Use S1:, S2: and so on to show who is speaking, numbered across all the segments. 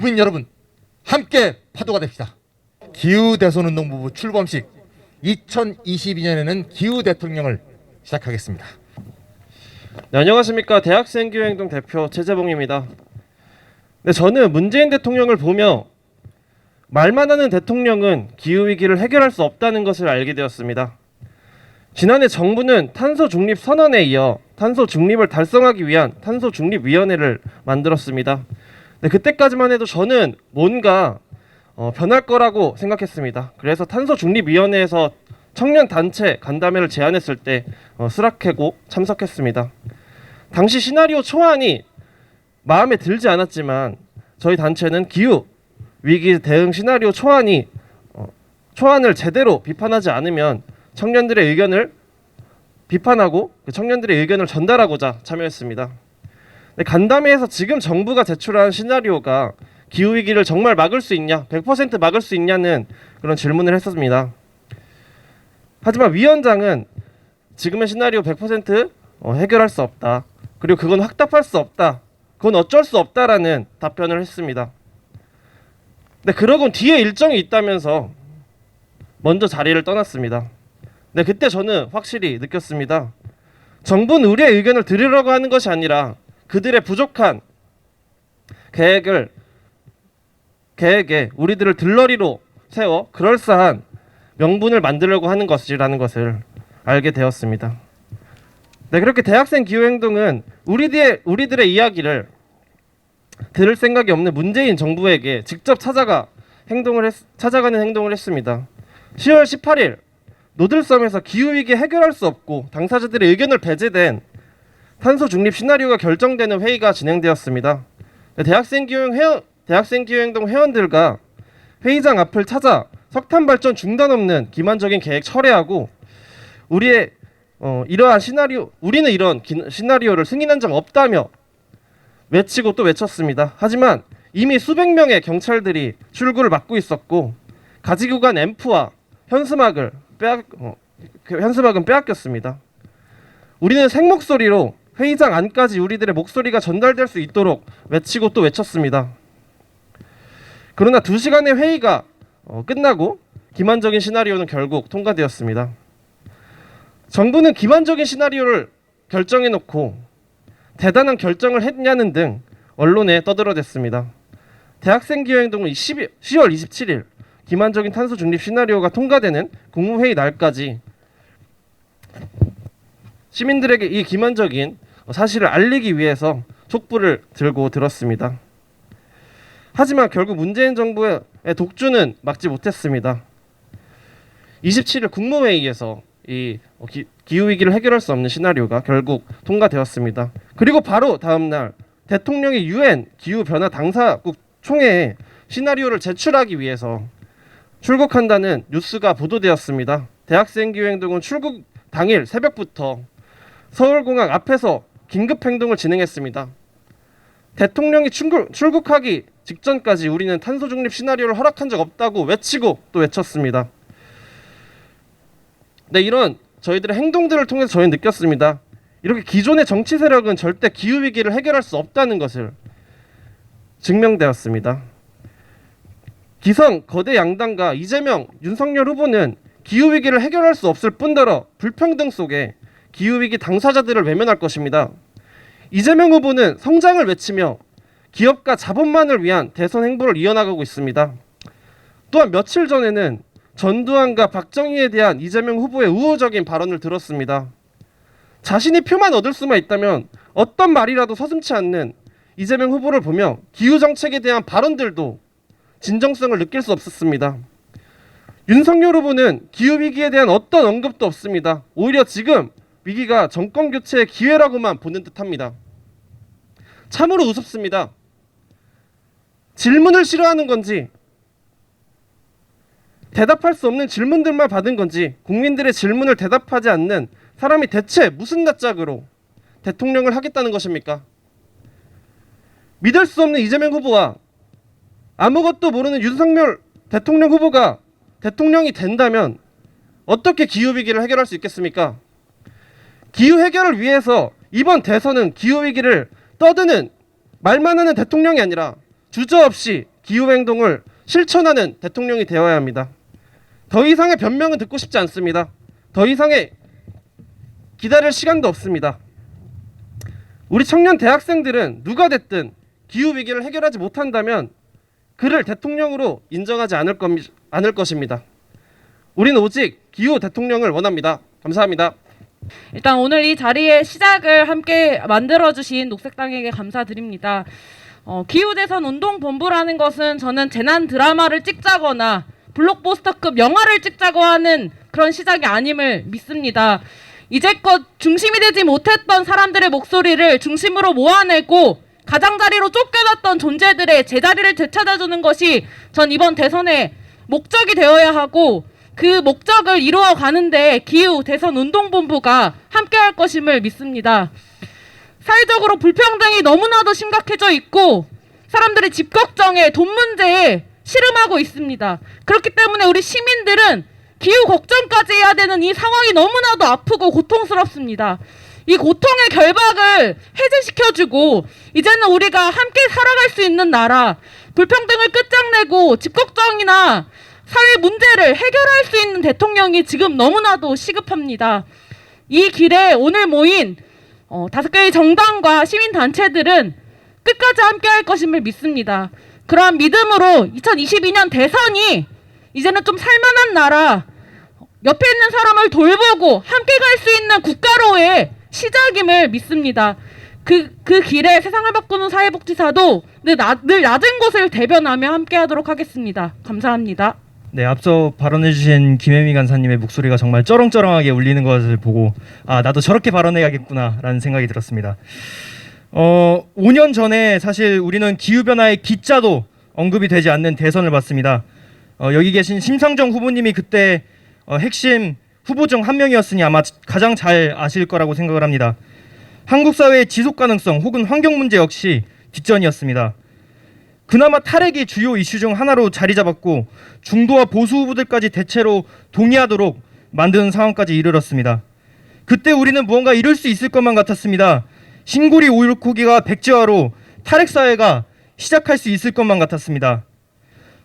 S1: 국민 여러분 함께 파도가 됩시다. 기후대선운동부부 출범식 2022년에는 기후대통령을 시작하겠습니다.
S2: 네, 안녕하십니까. 대학생기후행동 대표 최재봉입니다. 네, 저는 문재인 대통령을 보며 말만 하는 대통령은 기후위기를 해결할 수 없다는 것을 알게 되었습니다. 지난해 정부는 탄소 중립 선언에 이어 탄소 중립을 달성하기 위한 탄소 중립위원회를 만들었습니다. 네, 그때까지만 해도 저는 뭔가 변할 거라고 생각했습니다. 그래서 탄소 중립위원회에서 청년 단체 간담회를 제안했을 때 수락하고 참석했습니다. 당시 시나리오 초안이 마음에 들지 않았지만 저희 단체는 기후 위기 대응 시나리오 초안을 제대로 비판하지 않으면 청년들의 의견을 비판하고 그 청년들의 의견을 전달하고자 참여했습니다. 네, 간담회에서 지금 정부가 제출한 시나리오가 기후 위기를 정말 막을 수 있냐, 100% 막을 수 있냐는 그런 질문을 했었습니다. 하지만 위원장은 지금의 시나리오 100% 해결할 수 없다. 그리고 그건 확답할 수 없다. 그건 어쩔 수 없다라는 답변을 했습니다. 네, 그러곤 뒤에 일정이 있다면서 먼저 자리를 떠났습니다. 네, 그때 저는 확실히 느꼈습니다. 정부는 우리의 의견을 들으려고 하는 것이 아니라 그들의 부족한 계획에 우리들을 들러리로 세워 그럴싸한 명분을 만들려고 하는 것이라는 것을 알게 되었습니다. 네, 그렇게 대학생 기후행동은 우리들의 이야기를 들을 생각이 없는 문재인 정부에게 직접 찾아가는 행동을 했습니다. 10월 18일 노들섬에서 기후위기 해결할 수 없고 당사자들의 의견을 배제된 탄소 중립 시나리오가 결정되는 회의가 진행되었습니다. 대학생 기후행동 회원들과 회의장 앞을 찾아 석탄 발전 중단 없는 기만적인 계획 철회하고 우리는 이런 시나리오를 승인한 적 없다며 외치고 또 외쳤습니다. 하지만 이미 수백 명의 경찰들이 출구를 막고 있었고 가지고 간 앰프와 현수막은 빼앗겼습니다. 우리는 생목소리로 회의장 안까지 우리들의 목소리가 전달될 수 있도록 외치고 또 외쳤습니다. 그러나 2시간의 회의가 끝나고 기만적인 시나리오는 결국 통과되었습니다. 정부는 기만적인 시나리오를 결정해놓고 대단한 결정을 했냐는 등 언론에 떠들어댔습니다. 대학생 기후행동은 10월 27일 기만적인 탄소 중립 시나리오가 통과되는 국무회의 날까지 시민들에게 이 기만적인 사실을 알리기 위해서 촛불을 들고 들었습니다. 하지만 결국 문재인 정부의 독주는 막지 못했습니다. 27일 국무회의에서 이 기후위기를 해결할 수 없는 시나리오가 결국 통과되었습니다. 그리고 바로 다음날 대통령이 UN 기후변화 당사국 총회에 시나리오를 제출하기 위해서 출국한다는 뉴스가 보도되었습니다. 대학생 기후행동은 출국 당일 새벽부터 서울공항 앞에서 긴급행동을 진행했습니다. 대통령이 출국하기 직전까지 우리는 탄소 중립 시나리오를 허락한 적 없다고 외치고 또 외쳤습니다. 네, 이런 저희들의 행동들을 통해서 저희는 느꼈습니다. 이렇게 기존의 정치 세력은 절대 기후위기를 해결할 수 없다는 것을 증명되었습니다. 기성 거대 양당과 이재명, 윤석열 후보는 기후위기를 해결할 수 없을 뿐더러 불평등 속에 기후위기 당사자들을 외면할 것입니다. 이재명 후보는 성장을 외치며 기업과 자본만을 위한 대선 행보를 이어나가고 있습니다. 또한 며칠 전에는 전두환과 박정희에 대한 이재명 후보의 우호적인 발언을 들었습니다. 자신이 표만 얻을 수만 있다면 어떤 말이라도 서슴지 않는 이재명 후보를 보며 기후정책에 대한 발언들도 진정성을 느낄 수 없었습니다. 윤석열 후보는 기후위기에 대한 어떤 언급도 없습니다. 오히려 지금 위기가 정권 교체의 기회라고만 보는 듯합니다. 참으로 우습습니다. 질문을 싫어하는 건지 대답할 수 없는 질문들만 받은 건지 국민들의 질문을 대답하지 않는 사람이 대체 무슨 낯짝으로 대통령을 하겠다는 것입니까? 믿을 수 없는 이재명 후보와 아무것도 모르는 윤석열 대통령 후보가 대통령이 된다면 어떻게 기후위기를 해결할 수 있겠습니까? 기후 해결을 위해서 이번 대선은 기후위기를 떠드는 말만 하는 대통령이 아니라 주저없이 기후행동을 실천하는 대통령이 되어야 합니다. 더 이상의 변명은 듣고 싶지 않습니다. 더 이상의 기다릴 시간도 없습니다. 우리 청년 대학생들은 누가 됐든 기후위기를 해결하지 못한다면 그를 대통령으로 인정하지 않을 것입니다. 우리는 오직 기후 대통령을 원합니다. 감사합니다.
S3: 일단 오늘 이 자리의 시작을 함께 만들어주신 녹색당에게 감사드립니다. 기후대선 운동본부라는 것은 저는 재난 드라마를 찍자거나 블록버스터급 영화를 찍자고 하는 그런 시작이 아님을 믿습니다. 이제껏 중심이 되지 못했던 사람들의 목소리를 중심으로 모아내고 가장자리로 쫓겨났던 존재들의 제자리를 되찾아주는 것이 전 이번 대선의 목적이 되어야 하고, 그 목적을 이루어 가는데 기후 대선 운동본부가 함께할 것임을 믿습니다. 사회적으로 불평등이 너무나도 심각해져 있고 사람들이 집 걱정에 돈 문제에 씨름하고 있습니다. 그렇기 때문에 우리 시민들은 기후 걱정까지 해야 되는 이 상황이 너무나도 아프고 고통스럽습니다. 이 고통의 결박을 해제시켜주고 이제는 우리가 함께 살아갈 수 있는 나라, 불평등을 끝장내고 집 걱정이나 사회 문제를 해결할 수 있는 대통령이 지금 너무나도 시급합니다. 이 길에 오늘 모인 5개의 정당과 시민단체들은 끝까지 함께할 것임을 믿습니다. 그러한 믿음으로 2022년 대선이 이제는 좀 살만한 나라, 옆에 있는 사람을 돌보고 함께 갈 수 있는 국가로의 시작임을 믿습니다. 그 길에 세상을 바꾸는 사회복지사도 늘 낮은 곳을 대변하며 함께하도록 하겠습니다. 감사합니다.
S4: 네, 앞서 발언해주신 김혜미 간사님의 목소리가 정말 쩌렁쩌렁하게 울리는 것을 보고 나도 저렇게 발언해야겠구나라는 생각이 들었습니다. 5년 전에 사실 우리는 기후변화의 기자도 언급이 되지 않는 대선을 봤습니다. 여기 계신 심상정 후보님이 그때 핵심 후보 중 한 명이었으니 아마 가장 잘 아실 거라고 생각을 합니다. 한국 사회의 지속 가능성 혹은 환경 문제 역시 뒷전이었습니다. 그나마 탈핵이 주요 이슈 중 하나로 자리 잡았고 중도와 보수 후보들까지 대체로 동의하도록 만드는 상황까지 이르렀습니다. 그때 우리는 무언가 이룰 수 있을 것만 같았습니다. 신고리 오일코기가 백지화로 탈핵 사회가 시작할 수 있을 것만 같았습니다.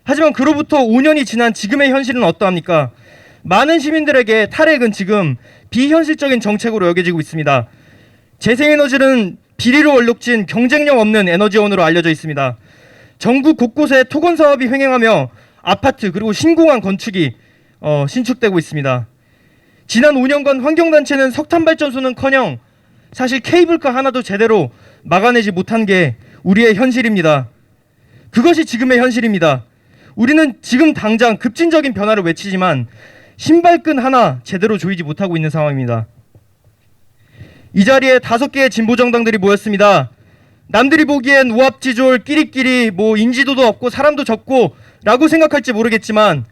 S4: 하지만 그로부터 5년이 지난 지금의 현실은 어떠합니까? 많은 시민들에게 탈핵은 지금 비현실적인 정책으로 여겨지고 있습니다. 재생에너지는 비리로 얼룩진 경쟁력 없는 에너지원으로 알려져 있습니다. 전국 곳곳에 토건 사업이 횡행하며 아파트 그리고 신공항 건축이 신축되고 있습니다. 지난 5년간 환경단체는 석탄발전소는커녕 사실 케이블카 하나도 제대로 막아내지 못한 게 우리의 현실입니다. 그것이 지금의 현실입니다. 우리는 지금 당장 급진적인 변화를 외치지만 신발끈 하나 제대로 조이지 못하고 있는 상황입니다. 이 자리에 5개의 진보정당들이 모였습니다. 남들이 보기엔 우합지졸 끼리끼리 인지도도 없고 사람도 적고 라고 생각할지 모르겠지만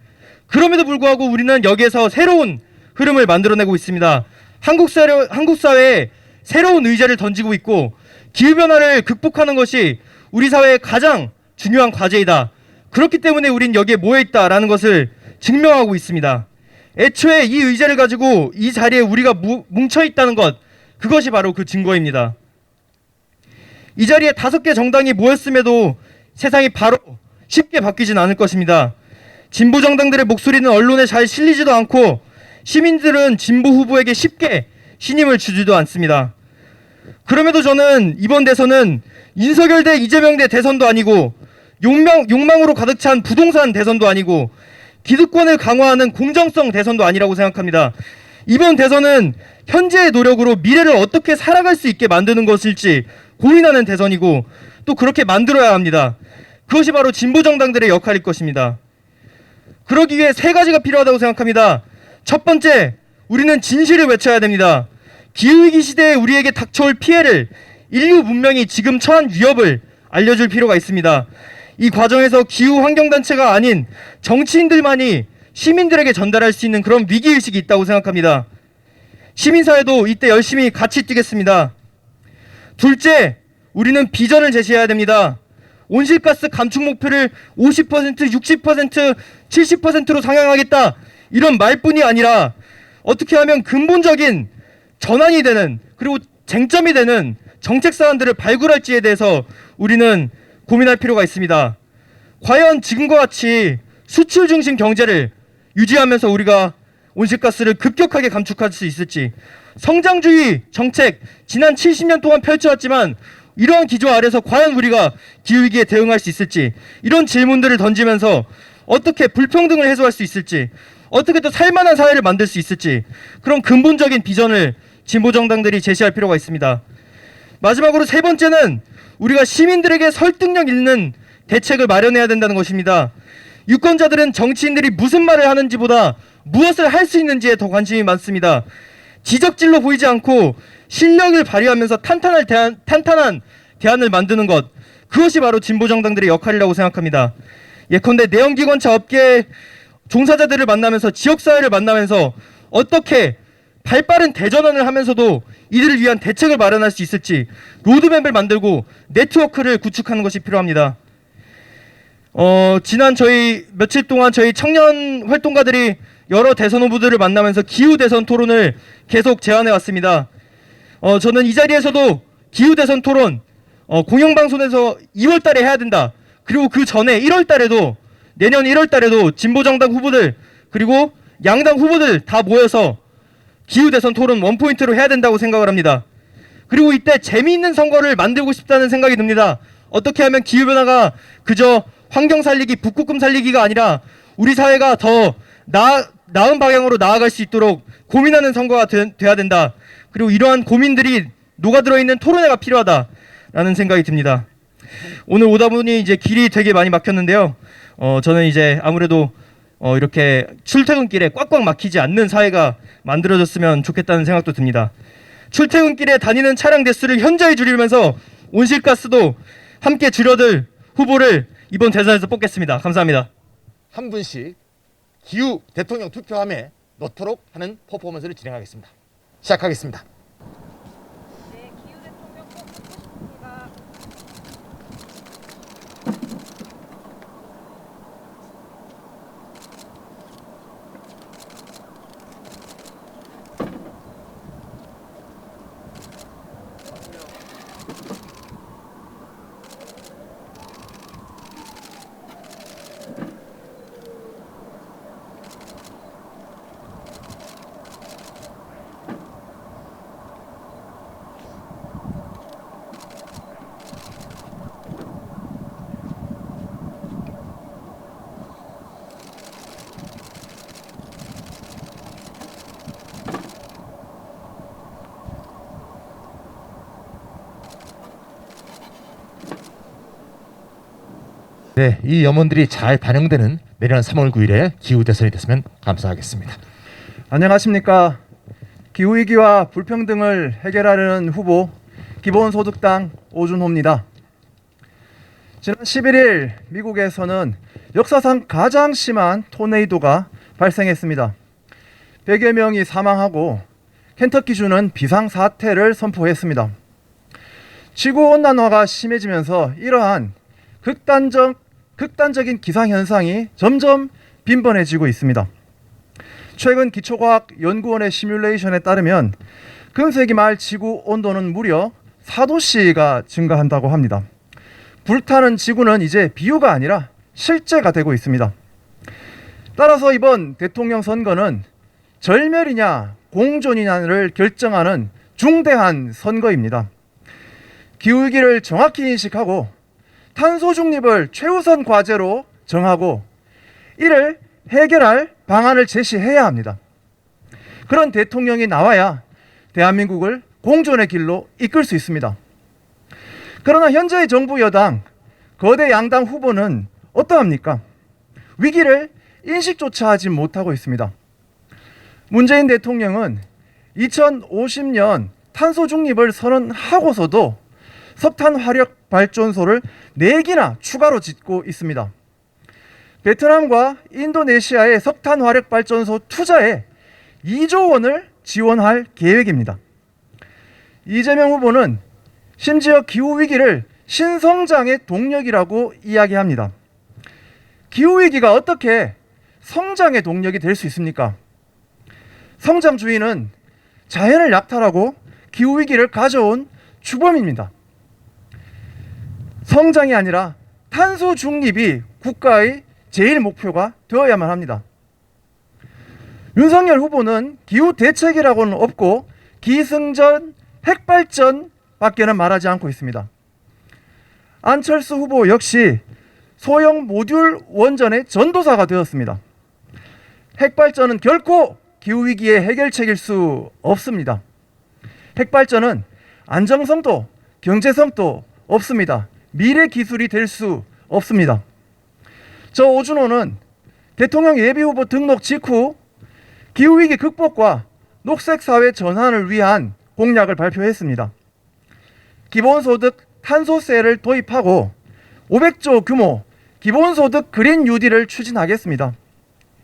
S4: 그럼에도 불구하고 우리는 여기에서 새로운 흐름을 만들어내고 있습니다. 한국 사회에 새로운 의제를 던지고 있고 기후변화를 극복하는 것이 우리 사회의 가장 중요한 과제이다. 그렇기 때문에 우린 여기에 모여있다라는 것을 증명하고 있습니다. 애초에 이 의제를 가지고 이 자리에 우리가 뭉쳐있다는 것, 그것이 바로 그 증거입니다. 이 자리에 5개 정당이 모였음에도 세상이 바로 쉽게 바뀌진 않을 것입니다. 진보 정당들의 목소리는 언론에 잘 실리지도 않고 시민들은 진보 후보에게 쉽게 신임을 주지도 않습니다. 그럼에도 저는 이번 대선은 윤석열 대 이재명 대 대선도 아니고 욕망으로 가득 찬 부동산 대선도 아니고 기득권을 강화하는 공정성 대선도 아니라고 생각합니다. 이번 대선은 현재의 노력으로 미래를 어떻게 살아갈 수 있게 만드는 것일지 고민하는 대선이고 또 그렇게 만들어야 합니다. 그것이 바로 진보정당들의 역할일 것입니다. 그러기 위해 3가지가 필요하다고 생각합니다. 첫 번째, 우리는 진실을 외쳐야 됩니다. 기후위기 시대에 우리에게 닥쳐올 피해를, 인류 문명이 지금 처한 위협을 알려줄 필요가 있습니다. 이 과정에서 기후환경단체가 아닌 정치인들만이 시민들에게 전달할 수 있는 그런 위기의식이 있다고 생각합니다. 시민사회도 이때 열심히 같이 뛰겠습니다. 둘째, 우리는 비전을 제시해야 됩니다. 온실가스 감축 목표를 50%, 60%, 70%로 상향하겠다, 이런 말뿐이 아니라 어떻게 하면 근본적인 전환이 되는 그리고 쟁점이 되는 정책 사안들을 발굴할지에 대해서 우리는 고민할 필요가 있습니다. 과연 지금과 같이 수출 중심 경제를 유지하면서 우리가 온실가스를 급격하게 감축할 수 있을지, 성장주의 정책 지난 70년 동안 펼쳐왔지만 이러한 기조 아래서 과연 우리가 기후위기에 대응할 수 있을지, 이런 질문들을 던지면서 어떻게 불평등을 해소할 수 있을지, 어떻게 또 살만한 사회를 만들 수 있을지, 그런 근본적인 비전을 진보정당들이 제시할 필요가 있습니다. 마지막으로 세 번째는 우리가 시민들에게 설득력 있는 대책을 마련해야 된다는 것입니다. 유권자들은 정치인들이 무슨 말을 하는지보다 무엇을 할 수 있는지에 더 관심이 많습니다. 지적질로 보이지 않고 실력을 발휘하면서 탄탄한 대안을 만드는 것, 그것이 바로 진보정당들의 역할이라고 생각합니다. 예컨대 내연기관차 업계 종사자들을 만나면서, 지역사회를 만나면서 어떻게 발빠른 대전환을 하면서도 이들을 위한 대책을 마련할 수 있을지 로드맵을 만들고 네트워크를 구축하는 것이 필요합니다. 지난 며칠 동안 저희 청년 활동가들이 여러 대선 후보들을 만나면서 기후 대선 토론을 계속 제안해 왔습니다. 저는 이 자리에서도 기후 대선 토론 공영방송에서 2월 달에 해야 된다. 그리고 그 전에 1월 달에도, 내년 1월 달에도 진보정당 후보들 그리고 양당 후보들 다 모여서 기후 대선 토론 원포인트로 해야 된다고 생각을 합니다. 그리고 이때 재미있는 선거를 만들고 싶다는 생각이 듭니다. 어떻게 하면 기후변화가 그저 환경 살리기, 북극금 살리기가 아니라 우리 사회가 더 나은 방향으로 나아갈 수 있도록 고민하는 선거가 돼야 된다. 그리고 이러한 고민들이 녹아들어 있는 토론회가 필요하다라는 생각이 듭니다. 오늘 오다 보니 이제 길이 되게 많이 막혔는데요. 저는 이제 아무래도 이렇게 출퇴근길에 꽉꽉 막히지 않는 사회가 만들어졌으면 좋겠다는 생각도 듭니다. 출퇴근길에 다니는 차량 대수를 현저히 줄이면서 온실가스도 함께 줄여들 후보를 이번 대선에서 뽑겠습니다. 감사합니다.
S1: 한 분씩 기후 대통령 투표함에 넣도록 하는 퍼포먼스를 진행하겠습니다. 시작하겠습니다.
S3: 네, 기후 대통령 꼭 뽑고 싶습니다.
S1: 네, 이 염원들이 잘 반영되는 내년 3월 9일에 기후 대선이 됐으면 감사하겠습니다.
S5: 안녕하십니까. 기후위기와 불평등을 해결하려는 후보 기본소득당 오준호입니다. 지난 11일 미국에서는 역사상 가장 심한 토네이도가 발생했습니다. 100여 명이 사망하고 켄터키주는 비상사태를 선포했습니다. 지구온난화가 심해지면서 이러한 극단적인 기상현상이 점점 빈번해지고 있습니다. 최근 기초과학연구원의 시뮬레이션에 따르면 금세기 말 지구 온도는 무려 4도씨가 증가한다고 합니다. 불타는 지구는 이제 비유가 아니라 실제가 되고 있습니다. 따라서 이번 대통령 선거는 절멸이냐 공존이냐를 결정하는 중대한 선거입니다. 기후위기를 정확히 인식하고 탄소 중립을 최우선 과제로 정하고 이를 해결할 방안을 제시해야 합니다. 그런 대통령이 나와야 대한민국을 공존의 길로 이끌 수 있습니다. 그러나 현재의 정부 여당 거대 양당 후보는 어떠합니까? 위기를 인식조차 하지 못하고 있습니다. 문재인 대통령은 2050년 탄소 중립을 선언하고서도 석탄 화력 발전소를 4기나 추가로 짓고 있습니다. 베트남과 인도네시아의 석탄 화력 발전소 투자에 2조 원을 지원할 계획입니다. 이재명 후보는 심지어 기후위기를 신성장의 동력이라고 이야기합니다. 기후위기가 어떻게 성장의 동력이 될 수 있습니까? 성장주의는 자연을 약탈하고 기후위기를 가져온 주범입니다. 성장이 아니라 탄소 중립이 국가의 제일 목표가 되어야만 합니다. 윤석열 후보는 기후 대책이라고는 없고 기승전, 핵발전 밖에는 말하지 않고 있습니다. 안철수 후보 역시 소형 모듈 원전의 전도사가 되었습니다. 핵발전은 결코 기후위기의 해결책일 수 없습니다. 핵발전은 안정성도 경제성도 없습니다. 미래 기술이 될 수 없습니다. 저 오준호는 대통령 예비후보 등록 직후 기후위기 극복과 녹색사회 전환을 위한 공약을 발표했습니다. 기본소득 탄소세를 도입하고 500조 규모 기본소득 그린 뉴딜을 추진하겠습니다.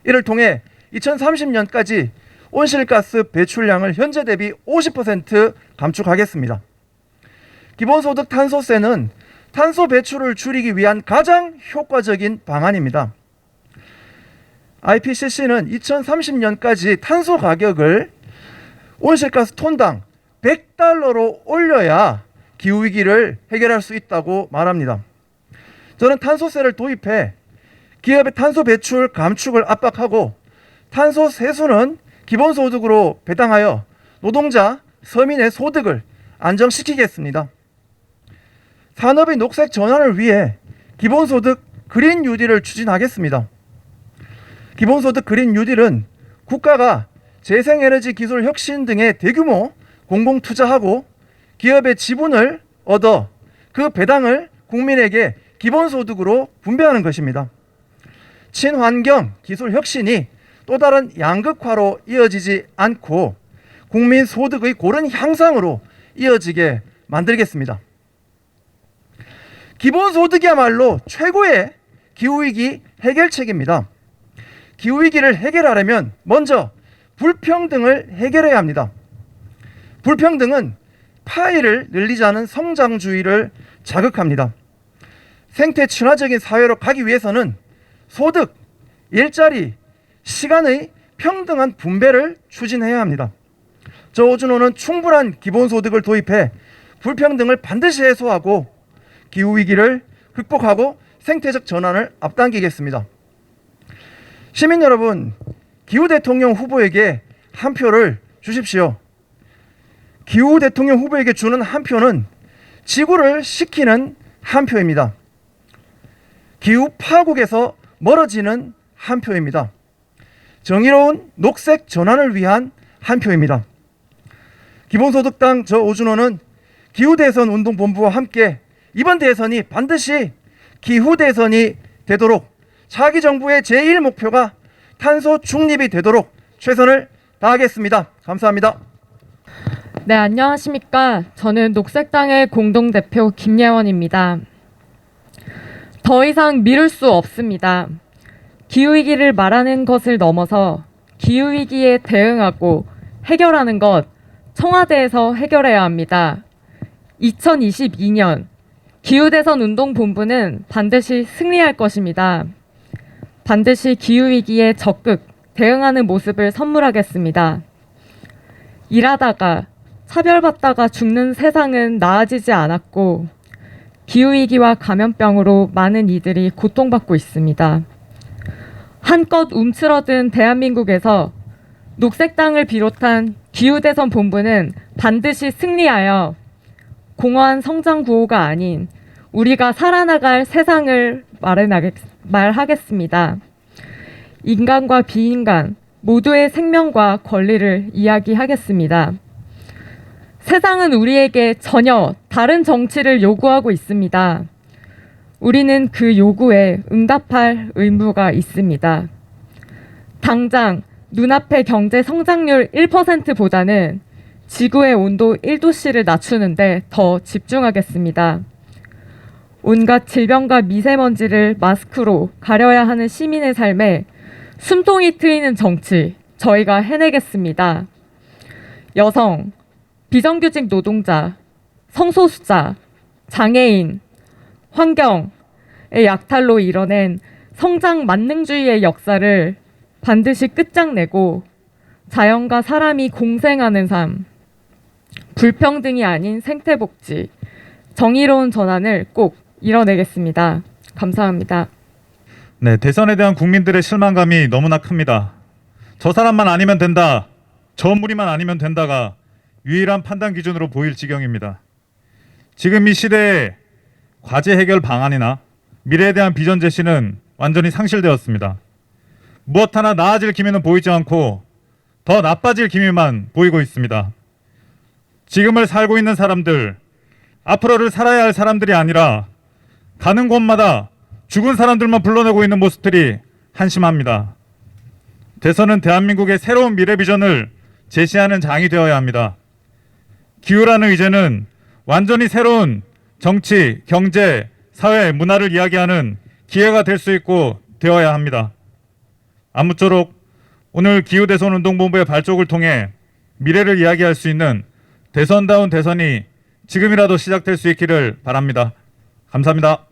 S5: 이를 통해 2030년까지 온실가스 배출량을 현재 대비 50% 감축하겠습니다. 기본소득 탄소세는 탄소 배출을 줄이기 위한 가장 효과적인 방안입니다. IPCC는 2030년까지 탄소 가격을 온실가스 톤당 100달러로 올려야 기후위기를 해결할 수 있다고 말합니다. 저는 탄소세를 도입해 기업의 탄소 배출 감축을 압박하고 탄소 세수는 기본소득으로 배당하여 노동자, 서민의 소득을 안정시키겠습니다. 산업의 녹색 전환을 위해 기본소득 그린 뉴딜을 추진하겠습니다. 기본소득 그린 뉴딜은 국가가 재생에너지 기술 혁신 등의 대규모 공공투자하고 기업의 지분을 얻어 그 배당을 국민에게 기본소득으로 분배하는 것입니다. 친환경 기술 혁신이 또 다른 양극화로 이어지지 않고 국민 소득의 고른 향상으로 이어지게 만들겠습니다. 기본소득이야말로 최고의 기후위기 해결책입니다. 기후위기를 해결하려면 먼저 불평등을 해결해야 합니다. 불평등은 파이를 늘리자는 성장주의를 자극합니다. 생태 친화적인 사회로 가기 위해서는 소득, 일자리, 시간의 평등한 분배를 추진해야 합니다. 저 오준호는 충분한 기본소득을 도입해 불평등을 반드시 해소하고 기후위기를 극복하고 생태적 전환을 앞당기겠습니다. 시민 여러분, 기후대통령 후보에게 한 표를 주십시오. 기후대통령 후보에게 주는 한 표는 지구를 지키는 한 표입니다. 기후 파국에서 멀어지는 한 표입니다. 정의로운 녹색 전환을 위한 한 표입니다. 기본소득당 저 오준호는 기후대선 운동본부와 함께 이번 대선이 반드시 기후대선이 되도록 차기 정부의 제1목표가 탄소 중립이 되도록 최선을 다하겠습니다. 감사합니다.
S6: 네, 안녕하십니까. 저는 녹색당의 공동대표 김예원입니다. 더 이상 미룰 수 없습니다. 기후위기를 말하는 것을 넘어서 기후위기에 대응하고 해결하는 것, 청와대에서 해결해야 합니다. 2022년 기후대선 운동본부는 반드시 승리할 것입니다. 반드시 기후위기에 적극 대응하는 모습을 선물하겠습니다. 일하다가 차별받다가 죽는 세상은 나아지지 않았고 기후위기와 감염병으로 많은 이들이 고통받고 있습니다. 한껏 움츠러든 대한민국에서 녹색당을 비롯한 기후대선 본부는 반드시 승리하여 공허한 성장 구호가 아닌 우리가 살아나갈 세상을 말하겠습니다. 인간과 비인간 모두의 생명과 권리를 이야기하겠습니다. 세상은 우리에게 전혀 다른 정치를 요구하고 있습니다. 우리는 그 요구에 응답할 의무가 있습니다. 당장 눈앞의 경제 성장률 1%보다는 지구의 온도 1도씨를 낮추는데 더 집중하겠습니다. 온갖 질병과 미세먼지를 마스크로 가려야 하는 시민의 삶에 숨통이 트이는 정치, 저희가 해내겠습니다. 여성, 비정규직 노동자, 성소수자, 장애인, 환경의 약탈로 이뤄낸 성장 만능주의의 역사를 반드시 끝장내고 자연과 사람이 공생하는 삶, 불평등이 아닌 생태복지, 정의로운 전환을 꼭 이뤄내겠습니다. 감사합니다.
S7: 네, 대선에 대한 국민들의 실망감이 너무나 큽니다. 저 사람만 아니면 된다, 저 무리만 아니면 된다가 유일한 판단 기준으로 보일 지경입니다. 지금 이 시대에 과제 해결 방안이나 미래에 대한 비전 제시는 완전히 상실되었습니다. 무엇 하나 나아질 기미는 보이지 않고 더 나빠질 기미만 보이고 있습니다. 지금을 살고 있는 사람들, 앞으로를 살아야 할 사람들이 아니라 가는 곳마다 죽은 사람들만 불러내고 있는 모습들이 한심합니다. 대선은 대한민국의 새로운 미래 비전을 제시하는 장이 되어야 합니다. 기후라는 의제는 완전히 새로운 정치, 경제, 사회, 문화를 이야기하는 기회가 될 수 있고 되어야 합니다. 아무쪼록 오늘 기후대선운동본부의 발족을 통해 미래를 이야기할 수 있는 대선다운 대선이 지금이라도 시작될 수 있기를 바랍니다. 감사합니다.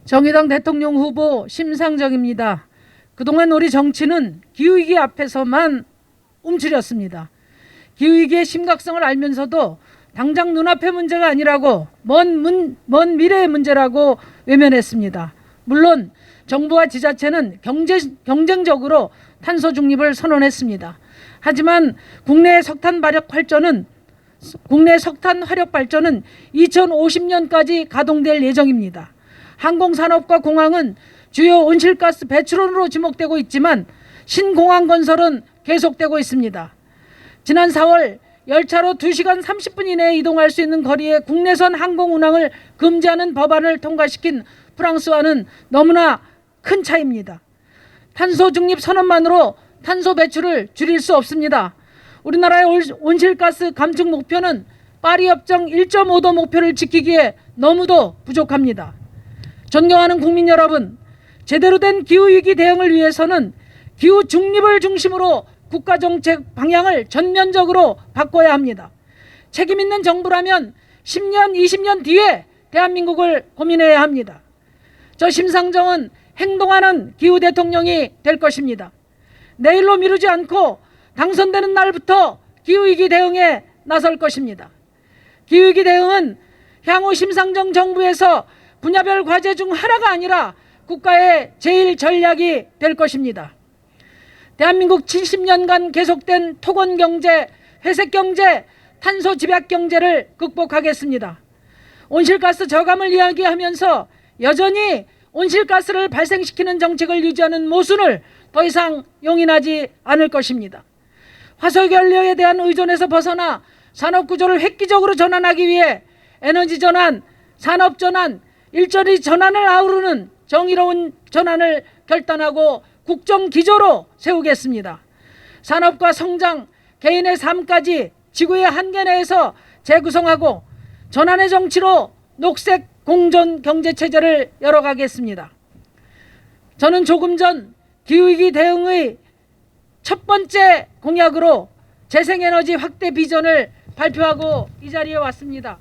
S8: 정의당 대통령 후보 심상정입니다. 그동안 우리 정치는 기후위기 앞에서만 움츠렸습니다. 기후위기의 심각성을 알면서도 당장 눈앞의 문제가 아니라고 먼 미래의 문제라고 외면했습니다. 물론 정부와 지자체는 경쟁적으로 탄소 중립을 선언했습니다. 하지만 국내 석탄 화력 발전은 2050년까지 가동될 예정입니다. 항공산업과 공항은 주요 온실가스 배출원으로 지목되고 있지만 신공항 건설은 계속되고 있습니다. 지난 4월 열차로 2시간 30분 이내에 이동할 수 있는 거리에 국내선 항공 운항을 금지하는 법안을 통과시킨 프랑스와는 너무나 큰 차이입니다. 탄소 중립 선언만으로 탄소 배출을 줄일 수 없습니다. 우리나라의 온실가스 감축 목표는 파리 협정 1.5도 목표를 지키기에 너무도 부족합니다. 존경하는 국민 여러분, 제대로 된 기후위기 대응을 위해서는 기후 중립을 중심으로 국가정책 방향을 전면적으로 바꿔야 합니다. 책임 있는 정부라면 10년, 20년 뒤에 대한민국을 고민해야 합니다. 저 심상정은 행동하는 기후 대통령이 될 것입니다. 내일로 미루지 않고 당선되는 날부터 기후위기 대응에 나설 것입니다. 기후위기 대응은 향후 심상정 정부에서 분야별 과제 중 하나가 아니라 국가의 제1 전략이 될 것입니다. 대한민국 70년간 계속된 토건경제, 회색경제, 탄소 집약경제를 극복하겠습니다. 온실가스 저감을 이야기하면서 여전히 온실가스를 발생시키는 정책을 유지하는 모순을 더 이상 용인하지 않을 것입니다. 화석연료에 대한 의존에서 벗어나 산업구조를 획기적으로 전환하기 위해 에너지전환, 산업전환, 일자리 전환을 아우르는 정의로운 전환을 결단하고 국정기조로 세우겠습니다. 산업과 성장, 개인의 삶까지 지구의 한계 내에서 재구성하고 전환의 정치로 녹색 공존 경제체제를 열어가겠습니다. 저는 조금 전 기후위기 대응의 첫 번째 공약으로 재생에너지 확대 비전을 발표하고 이 자리에 왔습니다.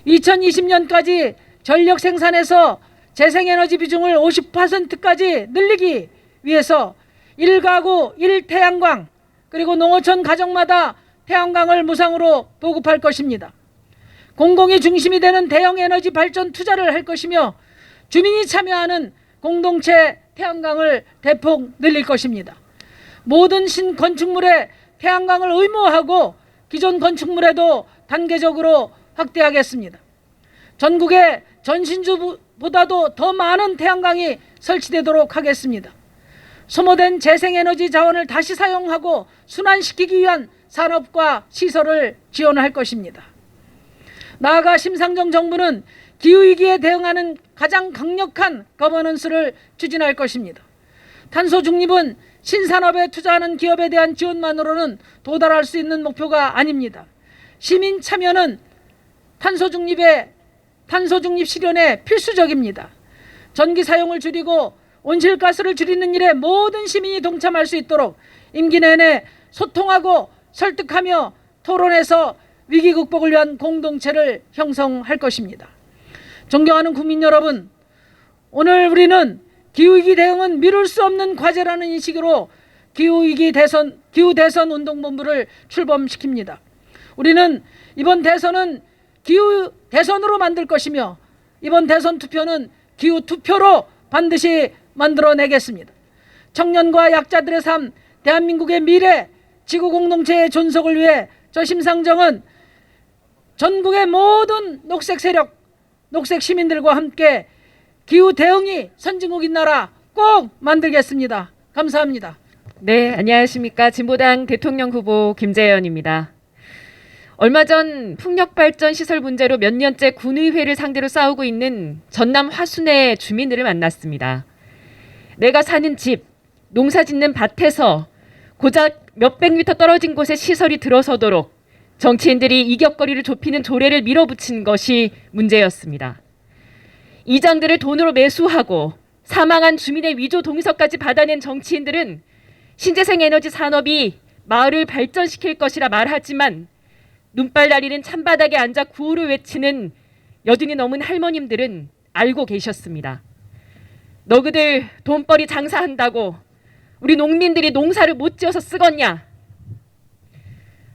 S8: 2020년까지 전력 생산에서 재생에너지 비중을 50%까지 늘리기 위해서 1가구 1태양광 그리고 농어촌 가정마다 태양광을 무상으로 보급할 것입니다. 공공이 중심이 되는 대형 에너지 발전 투자를 할 것이며 주민이 참여하는 공동체 태양광을 대폭 늘릴 것입니다. 모든 신건축물에 태양광을 의무화하고 기존 건축물에도 단계적으로 확대하겠습니다. 전국에 전신주보다도 더 많은 태양광이 설치되도록 하겠습니다. 소모된 재생에너지 자원을 다시 사용하고 순환시키기 위한 산업과 시설을 지원할 것입니다. 나아가 심상정 정부는 기후위기에 대응하는 가장 강력한 거버넌스를 추진할 것입니다. 탄소 중립은 신산업에 투자하는 기업에 대한 지원만으로는 도달할 수 있는 목표가 아닙니다. 시민 참여는 탄소 중립 실현에 필수적입니다. 전기 사용을 줄이고 온실가스를 줄이는 일에 모든 시민이 동참할 수 있도록 임기 내내 소통하고 설득하며 토론해서 위기 극복을 위한 공동체를 형성할 것입니다. 존경하는 국민 여러분, 오늘 우리는 기후위기 대응은 미룰 수 없는 과제라는 인식으로 기후 대선 운동본부를 출범시킵니다. 우리는 이번 대선은 기후 대선으로 만들 것이며 이번 대선 투표는 기후 투표로 반드시 만들어내겠습니다. 청년과 약자들의 삶, 대한민국의 미래, 지구 공동체의 존속을 위해 저 심상정은 전국의 모든 녹색 세력, 녹색 시민들과 함께 기후 대응이 선진국인 나라 꼭 만들겠습니다. 감사합니다.
S9: 네, 안녕하십니까. 진보당 대통령 후보 김재현입니다. 얼마 전 풍력발전 시설 문제로 몇 년째 군의회를 상대로 싸우고 있는 전남 화순의 주민들을 만났습니다. 내가 사는 집, 농사 짓는 밭에서 고작 몇백 미터 떨어진 곳에 시설이 들어서도록 정치인들이 이격거리를 좁히는 조례를 밀어붙인 것이 문제였습니다. 이장들을 돈으로 매수하고 사망한 주민의 위조 동의서까지 받아낸 정치인들은 신재생 에너지 산업이 마을을 발전시킬 것이라 말하지만 눈발 나리는 찬바닥에 앉아 구호를 외치는 여든이 넘은 할머님들은 알고 계셨습니다. 너그들 돈벌이 장사한다고 우리 농민들이 농사를 못 지어서 쓰겄냐?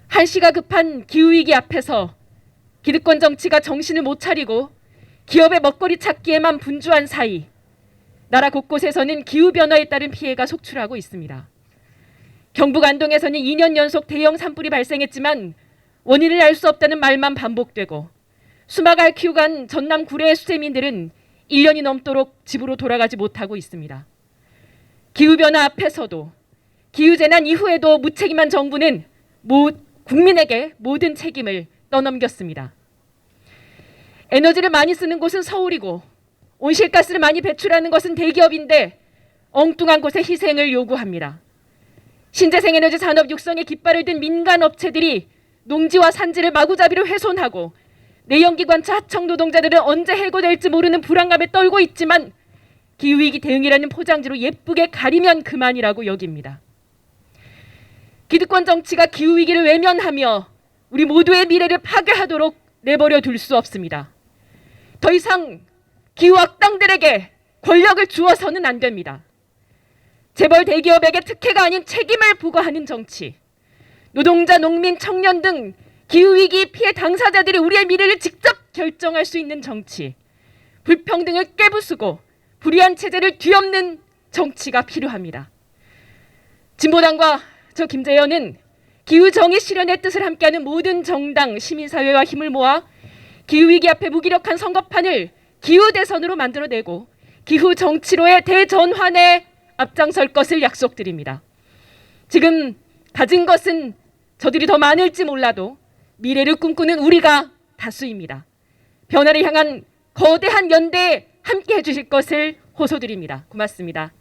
S9: 한시가 급한 기후위기 앞에서 기득권 정치가 정신을 못 차리고 기업의 먹거리 찾기에만 분주한 사이 나라 곳곳에서는 기후변화에 따른 피해가 속출하고 있습니다. 경북 안동에서는 2년 연속 대형 산불이 발생했지만 원인을 알 수 없다는 말만 반복되고 수막알 키우고 간 전남 구례의 수세민들은 1년이 넘도록 집으로 돌아가지 못하고 있습니다. 기후변화 앞에서도 기후재난 이후에도 무책임한 정부는 국민에게 모든 책임을 떠넘겼습니다. 에너지를 많이 쓰는 곳은 서울이고 온실가스를 많이 배출하는 것은 대기업인데 엉뚱한 곳에 희생을 요구합니다. 신재생 에너지 산업 육성에 깃발을 든 민간 업체들이 농지와 산지를 마구잡이로 훼손하고 내연기관차 하청 노동자들은 언제 해고될지 모르는 불안감에 떨고 있지만 기후위기 대응이라는 포장지로 예쁘게 가리면 그만이라고 여깁니다. 기득권 정치가 기후위기를 외면하며 우리 모두의 미래를 파괴하도록 내버려 둘 수 없습니다. 더 이상 기후악당들에게 권력을 주어서는 안 됩니다. 재벌 대기업에게 특혜가 아닌 책임을 부과하는 정치, 노동자, 농민, 청년 등 기후위기 피해 당사자들이 우리의 미래를 직접 결정할 수 있는 정치, 불평등을 깨부수고 불의한 체제를 뒤엎는 정치가 필요합니다. 진보당과 저 김재현은 기후정의 실현의 뜻을 함께하는 모든 정당, 시민사회와 힘을 모아 기후위기 앞에 무기력한 선거판을 기후대선으로 만들어내고 기후정치로의 대전환에 앞장설 것을 약속드립니다. 지금 가진 것은 저들이 더 많을지 몰라도 미래를 꿈꾸는 우리가 다수입니다. 변화를 향한 거대한 연대에 함께 해주실 것을 호소드립니다. 고맙습니다.